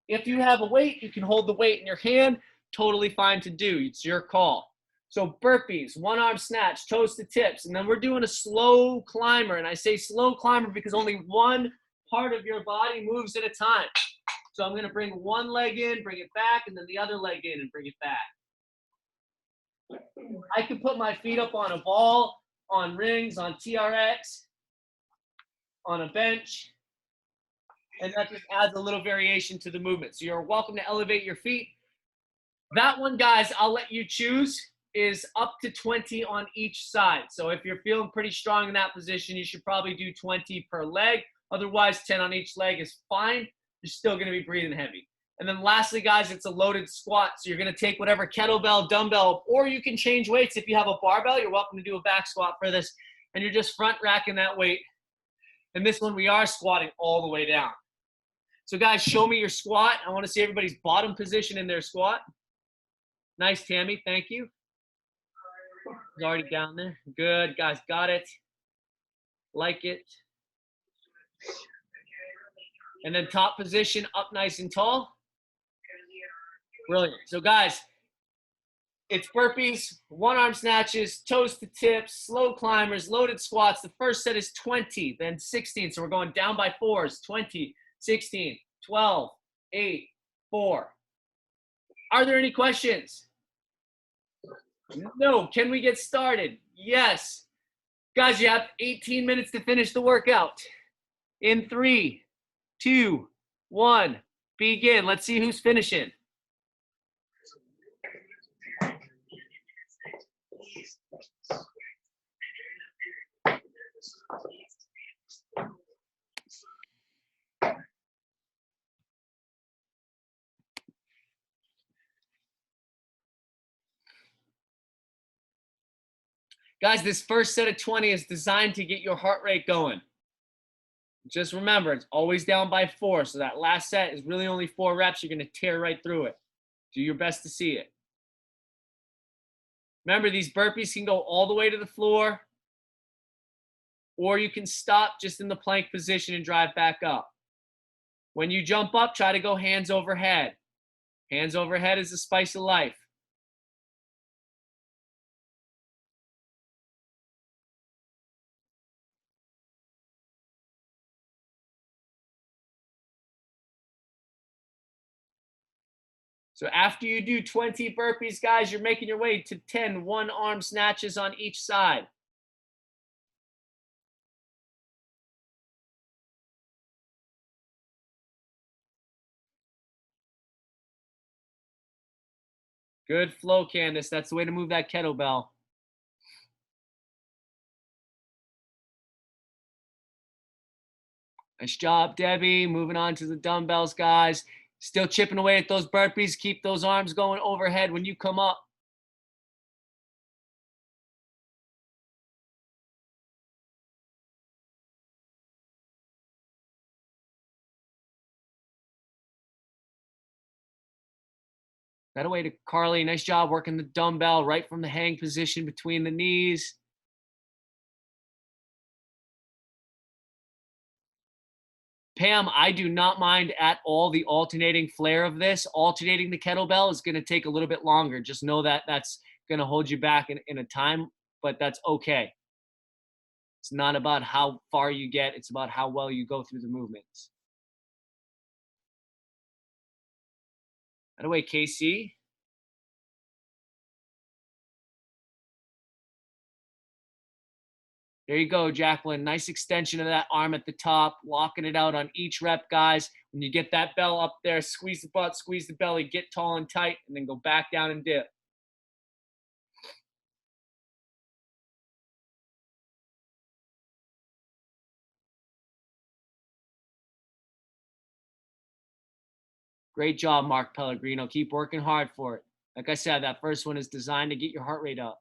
If you have a weight, you can hold the weight in your hand. Totally fine to do. It's your call. So burpees, one arm snatch, toes to tips. And then we're doing a slow climber. And I say slow climber because only one part of your body moves at a time. So I'm going to bring one leg in, bring it back, and then the other leg in and bring it back. I can put my feet up on a ball, on rings, on TRX, on a bench, and that just adds a little variation to the movement. So you're welcome to elevate your feet. That one, guys, I'll let you choose, is up to 20 on each side. So if you're feeling pretty strong in that position, you should probably do 20 per leg. Otherwise, 10 on each leg is fine. You're still going to be breathing heavy. And then lastly, guys, it's a loaded squat. So you're going to take whatever kettlebell, dumbbell, or you can change weights. If you have a barbell, you're welcome to do a back squat for this. And you're just front racking that weight. And this one, we are squatting all the way down. So guys, show me your squat. I want to see everybody's bottom position in their squat. Nice, Tammy. Thank you. It's already down there. Good, guys. Got it. Like it. And then top position, up nice and tall. Brilliant. So guys, it's burpees, one arm snatches, toes to tips, slow climbers, loaded squats. The first set is 20, then 16. So we're going down by fours. 20, 16, 12, 8, 4. Are there any questions? No. Can we get started? Yes. Guys, you have 18 minutes to finish the workout. In 3, 2, 1, begin. Let's see who's finishing. Guys, this first set of 20 is designed to get your heart rate going. Just remember, it's always down by 4. So that last set is really only 4 reps. You're going to tear right through it. Do your best to see it. Remember, these burpees can go all the way to the floor, or you can stop just in the plank position and drive back up. When you jump up, try to go hands overhead. Hands overhead is the spice of life. So after you do 20 burpees, guys, you're making your way to 10 one-arm snatches on each side. Good flow, Candace. That's the way to move that kettlebell. Nice job, Debbie. Moving on to the dumbbells, guys. Still chipping away at those burpees. Keep those arms going overhead when you come up. That away to Carly. Nice job working the dumbbell right from the hang position between the knees. Pam, I do not mind at all the alternating flare of this. Alternating the kettlebell is going to take a little bit longer. Just know that that's going to hold you back in a time, but that's okay. It's not about how far you get. It's about how well you go through the movements. That away, Casey. There you go, Jacqueline. Nice extension of that arm at the top, locking it out on each rep, guys. When you get that bell up there, squeeze the butt, squeeze the belly, get tall and tight, and then go back down and dip. Great job, Mark Pellegrino. Keep working hard for it. Like I said, that first one is designed to get your heart rate up.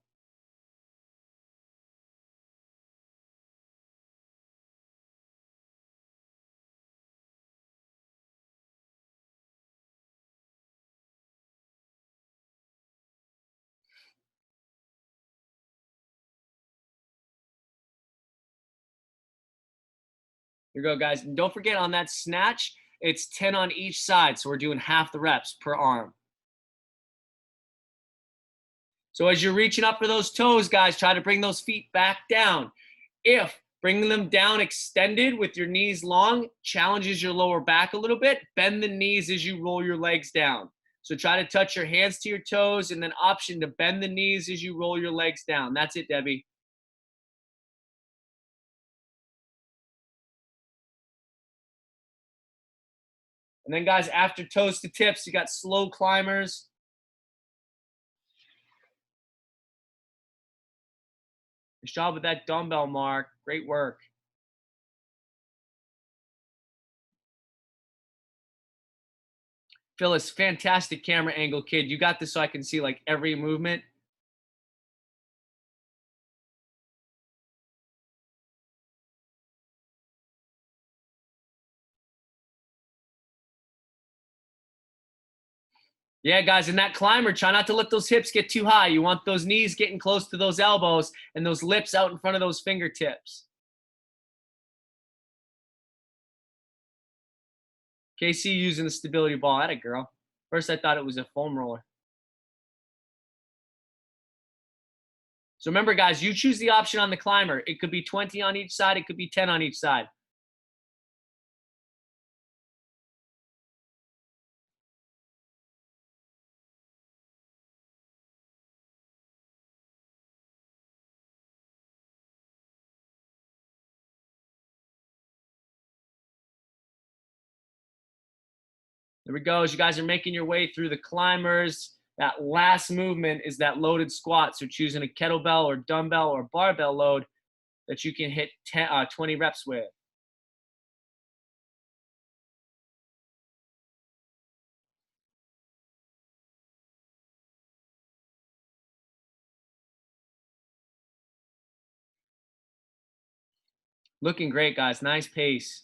Here we go, guys. And don't forget on that snatch, it's 10 on each side. So we're doing half the reps per arm. So as you're reaching up for those toes, guys, try to bring those feet back down. If bringing them down extended with your knees long challenges your lower back a little bit, bend the knees as you roll your legs down. So try to touch your hands to your toes and then option to bend the knees as you roll your legs down. That's it, Debbie. And then, guys, after toes to tips, you got slow climbers. Nice job with that dumbbell, Mark. Great work. Phyllis, fantastic camera angle, kid. You got this so I can see like every movement. Yeah, guys, in that climber, try not to let those hips get too high. You want those knees getting close to those elbows and those lips out in front of those fingertips. KC using the stability ball. At it, girl. First, I thought it was a foam roller. So remember, guys, you choose the option on the climber. It could be 20 on each side. It could be 10 on each side. There we go. As you guys are making your way through the climbers, that last movement is that loaded squat. So choosing a kettlebell or dumbbell or barbell load that you can hit 20 reps with. Looking great, guys. Nice pace.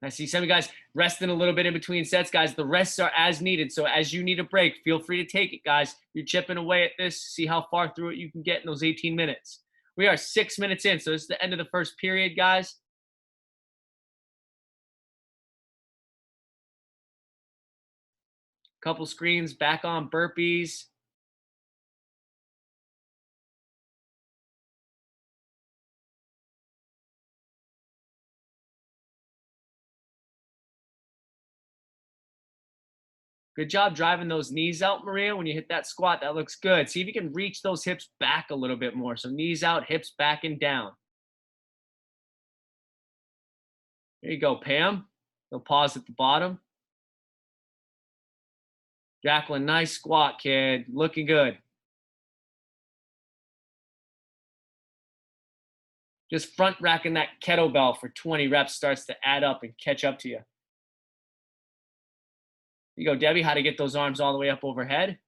I see some of you guys resting a little bit in between sets, guys. The rests are as needed. So as you need a break, feel free to take it, guys. You're chipping away at this. See how far through it you can get in those 18 minutes. We are 6 minutes in. So this is the end of the first period, guys. Couple screens back on burpees. Good job driving those knees out, Maria. When you hit that squat, that looks good. See if you can reach those hips back a little bit more. So knees out, hips back and down. There you go, Pam. They'll pause at the bottom. Jacqueline, nice squat, kid. Looking good. Just front racking that kettlebell for 20 reps starts to add up and catch up to you. You go, Debbie, how to get those arms all the way up overhead.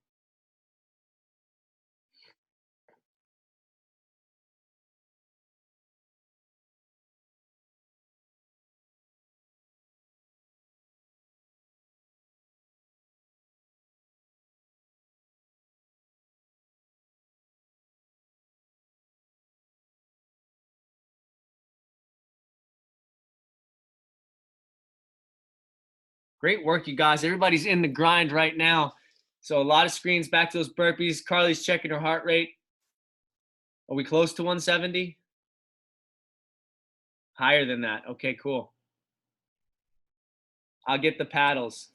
Great work, you guys. Everybody's in the grind right now. So a lot of screens back to those burpees. Carly's checking her heart rate. Are we close to 170? Higher than that. Okay, cool. I'll get the paddles.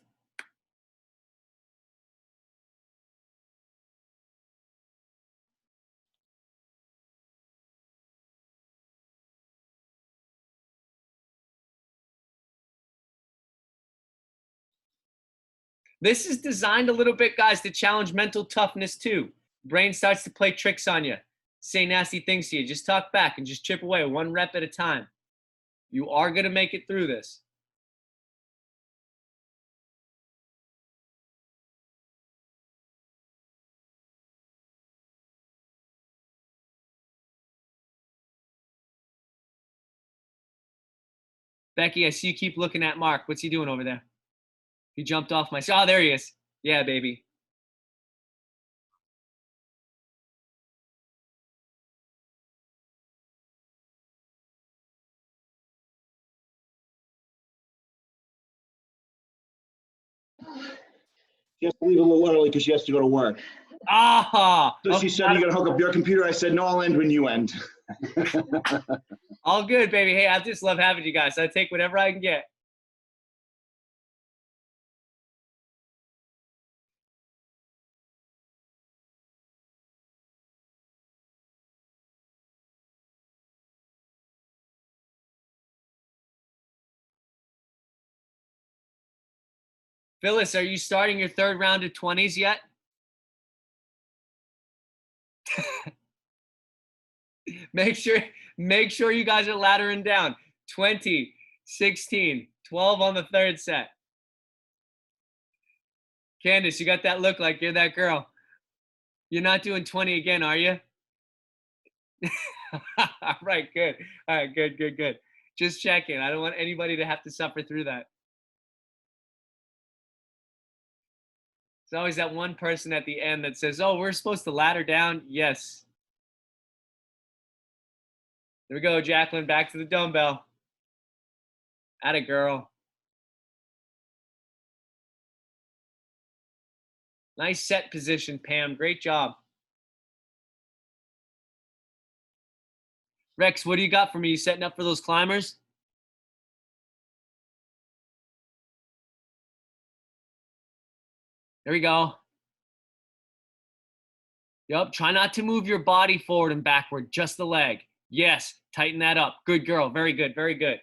This is designed a little bit, guys, to challenge mental toughness too. Brain starts to play tricks on you, say nasty things to you. Just talk back and just chip away 1 rep at a time. You are going to make it through this. Becky, I see you keep looking at Mark. What's he doing over there? He jumped off my... Oh, there he is. Yeah, baby. She has to leave a little early because she has to go to work. Ah! So she said, "You got to hook up your computer." I said, "No, I'll end when you end." All good, baby. Hey, I just love having you guys. I take whatever I can get. Phyllis, are you starting your third round of 20s yet? Make sure you guys are laddering down. 20, 16, 12 on the third set. Candace, you got that look like you're that girl. You're not doing 20 again, are you? All right, good. All right, good. Just checking. I don't want anybody to have to suffer through that. There's always that one person at the end that says, oh, we're supposed to ladder down. Yes. There we go, Jacqueline. Back to the dumbbell. Atta girl. Nice set position, Pam. Great job. Rex, what do you got for me? You setting up for those climbers? There we go. Yep, try not to move your body forward and backward, just the leg. Yes, tighten that up. Good girl. Very good, very good.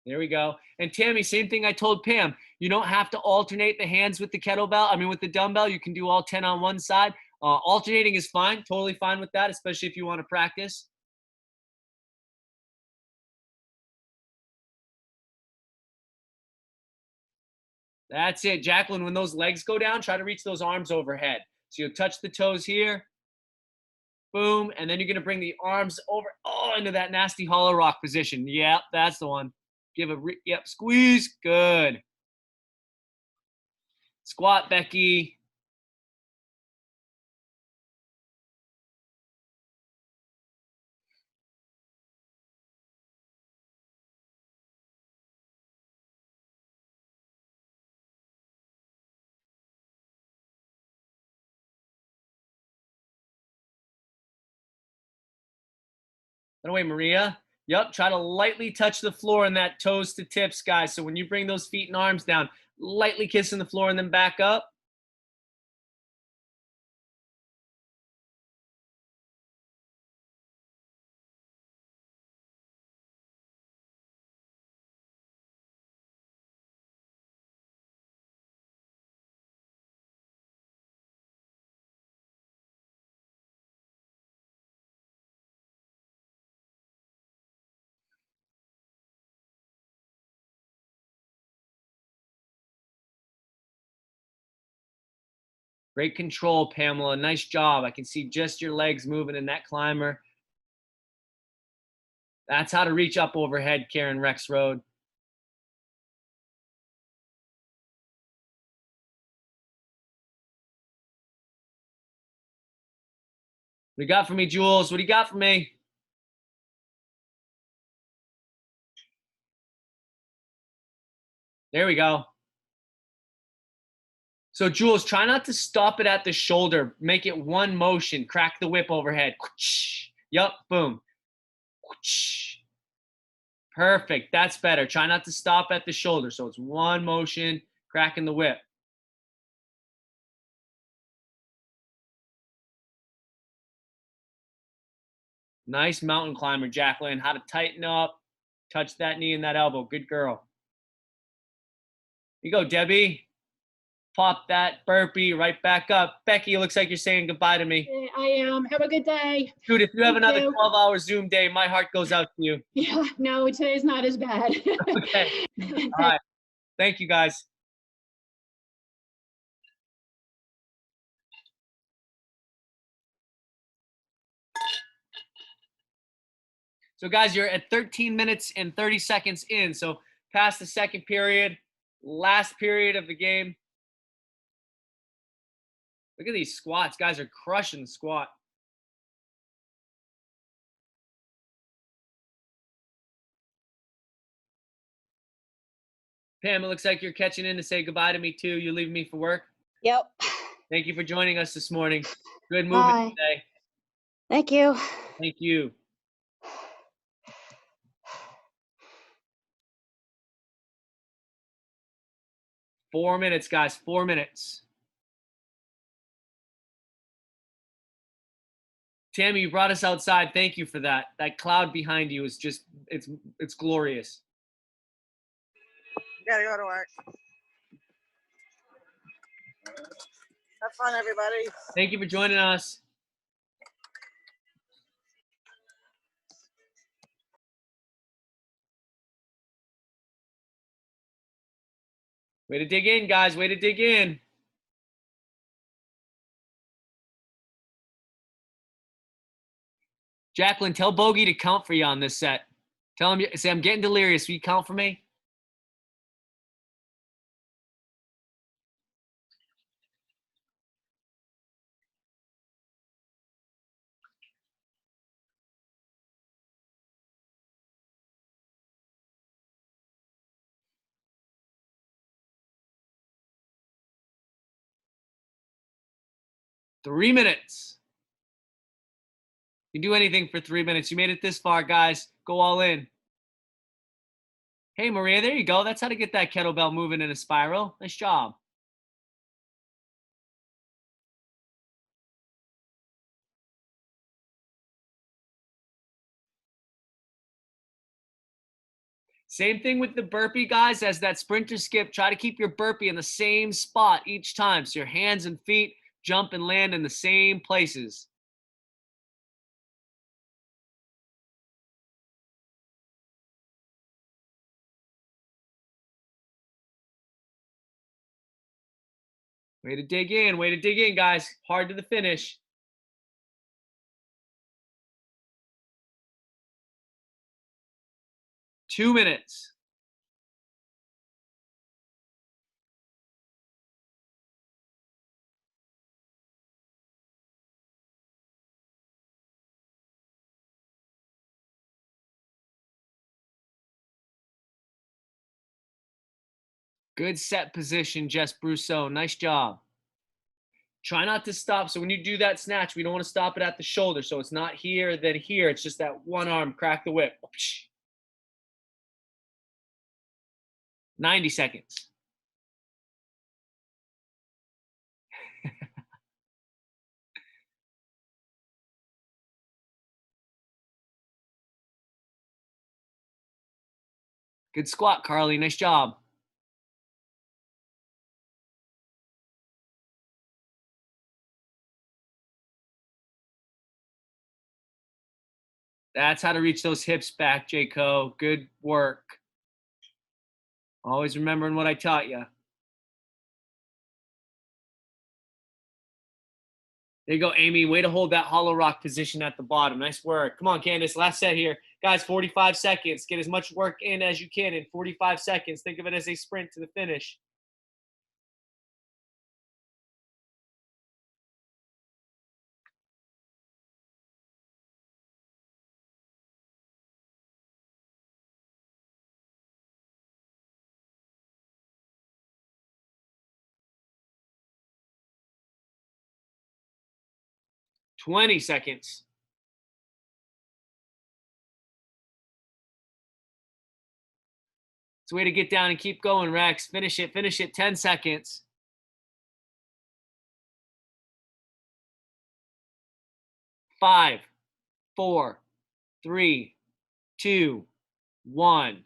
There we go. And Tammy, same thing I told Pam. You don't have to alternate the hands with the kettlebell. I mean, with the dumbbell, you can do all 10 on one side. Alternating is fine. Totally fine with that, especially if you want to practice. That's it. Jacqueline, when those legs go down, try to reach those arms overhead. So you'll touch the toes here. Boom. And then you're going to bring the arms over, into that nasty hollow rock position. Yep, that's the one. Give a, yep, squeeze. Good. Squat, Becky. That away, Maria. Yep, try to lightly touch the floor in that toes to tips, guys. So when you bring those feet and arms down, lightly kissing the floor and then back up. Great control, Pamela. Nice job. I can see just your legs moving in that climber. That's how to reach up overhead, Karen Rex Road. What do you got for me, Jules? What do you got for me? There we go. So, Jules, try not to stop it at the shoulder. Make it one motion. Crack the whip overhead. Yup, boom. Perfect. That's better. Try not to stop at the shoulder. So it's one motion, cracking the whip. Nice mountain climber, Jacqueline. How to tighten up, touch that knee and that elbow. Good girl. You go, Debbie. Pop that burpee right back up. Becky, it looks like you're saying goodbye to me. I am. Have a good day. Dude, if you have Thank another you. 12-hour Zoom day, my heart goes out to you. Yeah, no, today's not as bad. Okay. All right. Thank you, guys. So, guys, you're at 13 minutes and 30 seconds in. So, past the second period, last period of the game. Look at these squats. Guys are crushing the squat. Pam, it looks like you're catching in to say goodbye to me, too. You leaving me for work? Yep. Thank you for joining us this morning. Good movement Bye. today. Thank you. Thank you. 4 minutes, guys. 4 minutes. Tammy, you brought us outside. Thank you for that. That cloud behind you is just, it's glorious. Gotta go to work. Have fun, everybody. Thank you for joining us. Way to dig in, guys. Way to dig in. Jacqueline, tell Bogey to count for you on this set. Tell him, say, I'm getting delirious. Will you count for me? Three minutes. You do anything for 3 minutes. You made it this far, guys. Go all in. Hey, Maria, there you go. That's how to get that kettlebell moving in a spiral. Nice job. Same thing with the burpee, guys, as that sprinter skip. Try to keep your burpee in the same spot each time. So your hands and feet jump and land in the same places. Way to dig in. Way to dig in, guys. Hard to the finish. Two minutes. Good set position, Jess Brousseau. Nice job. Try not to stop. So when you do that snatch, we don't want to stop it at the shoulder. So it's not here, then here. It's just that one arm, crack the whip. 90 seconds. Good squat, Carly. Nice job. That's how to reach those hips back, J.Co. Good work. Always remembering what I taught you. There you go, Amy. Way to hold that hollow rock position at the bottom. Nice work. Come on, Candace. Last set here. Guys, 45 seconds. Get as much work in as you can in 45 seconds. Think of it as a sprint to the finish. $20 seconds. It's a way to get down and keep going, Rex. Finish it. Finish it. 10 seconds. 5, 4, 3, 2, 1.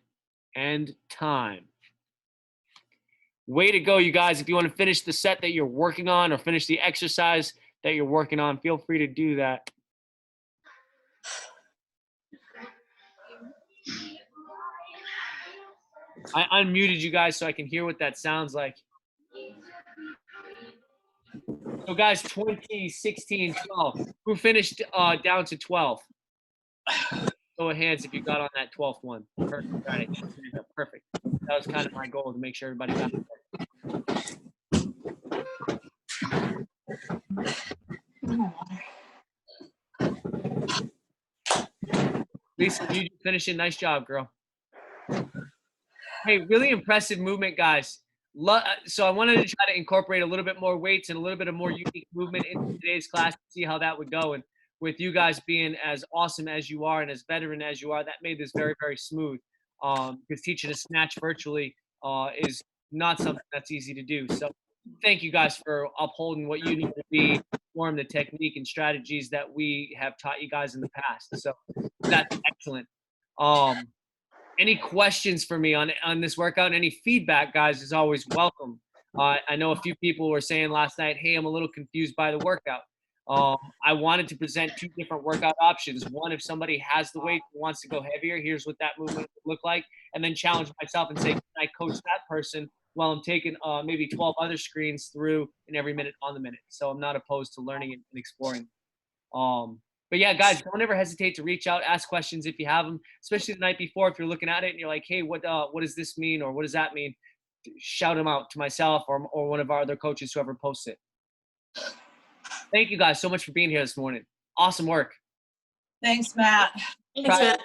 End time. Way to go, you guys. If you want to finish the set that you're working on or finish the exercise that you're working on, feel free to do that. I unmuted you guys so I can hear what that sounds like. So, guys, 20, 16, 12. Who finished down to 12? Show of hands if you got on that 12th one. Perfect. All right. Perfect. That was kind of my goal, to make sure everybody got it. Lisa, you finish it. Nice job, girl. Hey, really impressive movement, guys. So I wanted to try to incorporate a little bit more weights and a little bit of more unique movement into today's class to see how that would go. And with you guys being as awesome as you are and as veteran as you are, that made this very, very smooth. Because teaching a snatch virtually is not something that's easy to do. So thank you guys for upholding what you need to be, form the technique and strategies that we have taught you guys in the past. So that's excellent. Any questions for me on this workout? Any feedback, guys, is always welcome. I know a few people were saying last night, hey, I'm a little confused by the workout. I wanted to present 2 different workout options. One, if somebody has the weight and wants to go heavier, here's what that movement would look like. And then challenge myself and say, can I coach that person while I'm taking maybe 12 other screens through in every minute on the minute. So I'm not opposed to learning and exploring. But yeah, guys, don't ever hesitate to reach out, ask questions if you have them, especially the night before. If you're looking at it and you're like, hey, what does this mean? Or what does that mean? Shout them out to myself or one of our other coaches, whoever posts it. Thank you guys so much for being here this morning. Awesome work. Thanks, Matt. Thanks, Matt.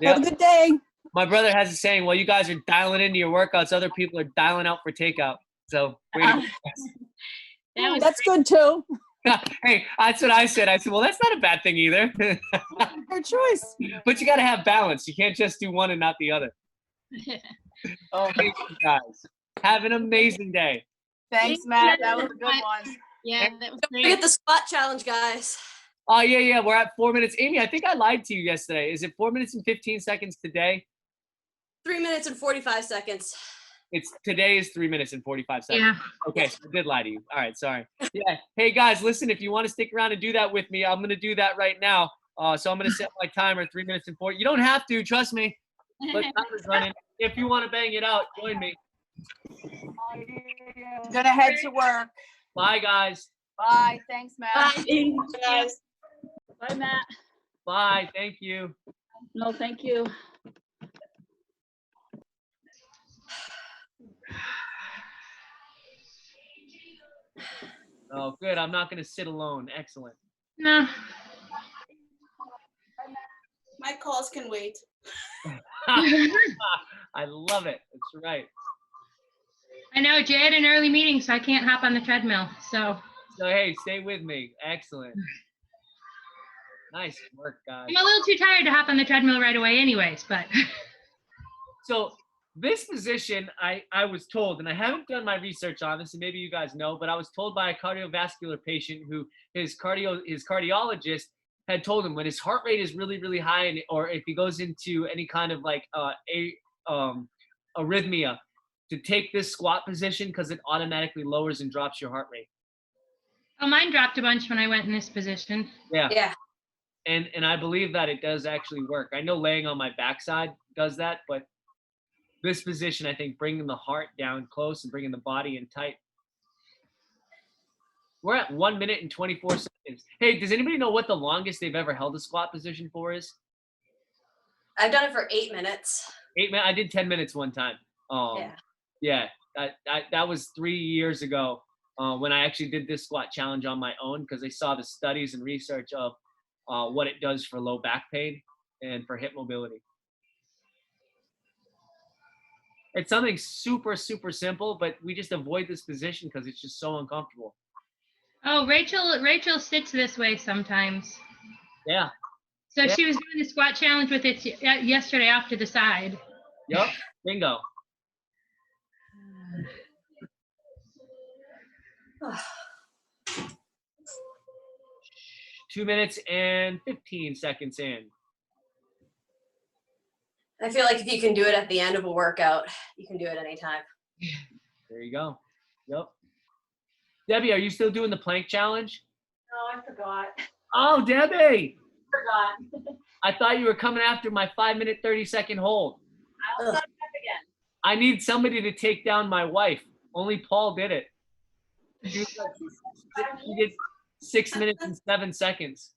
Yeah. Have a good day. My brother has a saying, well, you guys are dialing into your workouts, other people are dialing out for takeout. So way to go. That's good too. Hey, that's what I said. I said, well, that's not a bad thing either. Good choice. But you got to have balance. You can't just do one and not the other. Oh, thank you guys. Have an amazing day. Thanks, Matt. That was a good one. Yeah, that was Look great. at the squat challenge, guys. Oh, yeah. We're at 4 minutes. Amy, I think I lied to you yesterday. Is it 4 minutes and 15 seconds today? 3 minutes and 45 seconds. Today is 3 minutes and 45 seconds. Yeah. Okay, so I did lie to you. All right, sorry. Yeah. Hey guys, listen, if you want to stick around and do that with me, I'm gonna do that right now. So I'm gonna set my timer 3 minutes and 40. You don't have to, trust me. But timer's running. If you want to bang it out, join me. I'm gonna head to work. Bye guys. Bye. Thanks, Matt. Bye. Guys. Bye, Matt. Bye. Thank you. No, thank you. Oh, good. I'm not gonna sit alone. Excellent. No. My calls can wait. I love it. That's right. I know Jay had an early meeting, so I can't hop on the treadmill. So So hey, stay with me. Excellent. Nice work, guys. I'm a little too tired to hop on the treadmill right away anyways, but So this position, I was told, and I haven't done my research on this, and maybe you guys know, but I was told by a cardiovascular patient who his cardiologist had told him when his heart rate is really, really high, and or if he goes into any kind of like arrhythmia, to take this squat position because it automatically lowers and drops your heart rate. oh, mine dropped a bunch when I went in this position. Yeah. And I believe that it does actually work. I know laying on my backside does that, but this position, I think, bringing the heart down close and bringing the body in tight. We're at 1 minute and 24 seconds. Hey, does anybody know what the longest they've ever held a squat position for is? I've done it for 8 minutes. 8 minutes. I did 10 minutes one time. Yeah. That was 3 years ago when I actually did this squat challenge on my own because I saw the studies and research of what it does for low back pain and for hip mobility. It's something super, super simple, but we just avoid this position because it's just so uncomfortable. Oh, Rachel sits this way sometimes. Yeah. So Yeah. she was doing the squat challenge with it yesterday off to the side. Yep. Bingo. Oh, 2 minutes and 15 seconds in. I feel like if you can do it at the end of a workout, you can do it anytime. There you go. Yep. Debbie, are you still doing the plank challenge? No, I forgot. Oh, Debbie. Forgot. I thought you were coming after my 5 minute, 30-second hold. I'll Ugh. sign up again. I need somebody to take down my wife. Only Paul did it. She did 6 minutes and 7 seconds.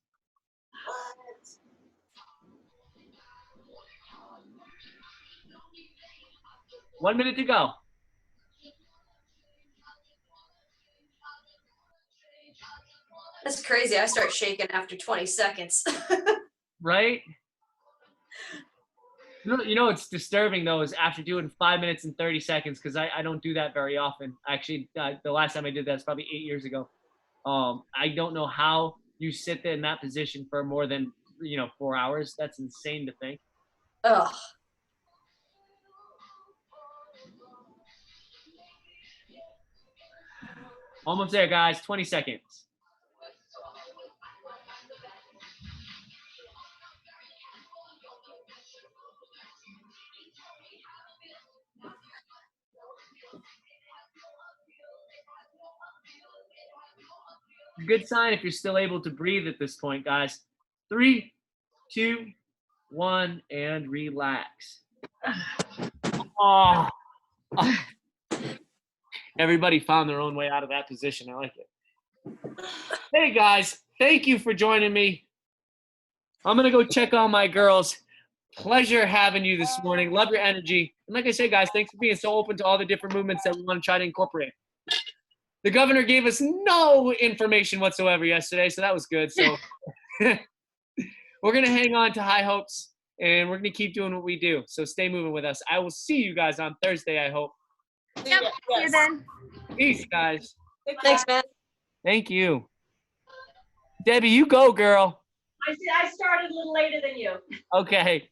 1 minute to go. That's crazy. I start shaking after 20 seconds. Right? You know what's disturbing though is after doing 5 minutes and 30 seconds, because I don't do that very often. Actually, the last time I did that is probably 8 years ago. I don't know how you sit there in that position for more than 4 hours. That's insane to think. Ugh. Almost there, guys. 20 seconds. Good sign if you're still able to breathe at this point, guys. 3, 2, 1, and relax. Oh. Everybody found their own way out of that position. I like it. Hey, guys. Thank you for joining me. I'm going to go check on my girls. Pleasure having you this morning. Love your energy. And like I say, guys, thanks for being so open to all the different movements that we want to try to incorporate. The governor gave us no information whatsoever yesterday, so that was good. So we're going to hang on to high hopes, and we're going to keep doing what we do. So stay moving with us. I will see you guys on Thursday, I hope. Yep, see you then. Peace, guys. Thanks, man. Thank you. Debbie, you go, girl. I started a little later than you. Okay.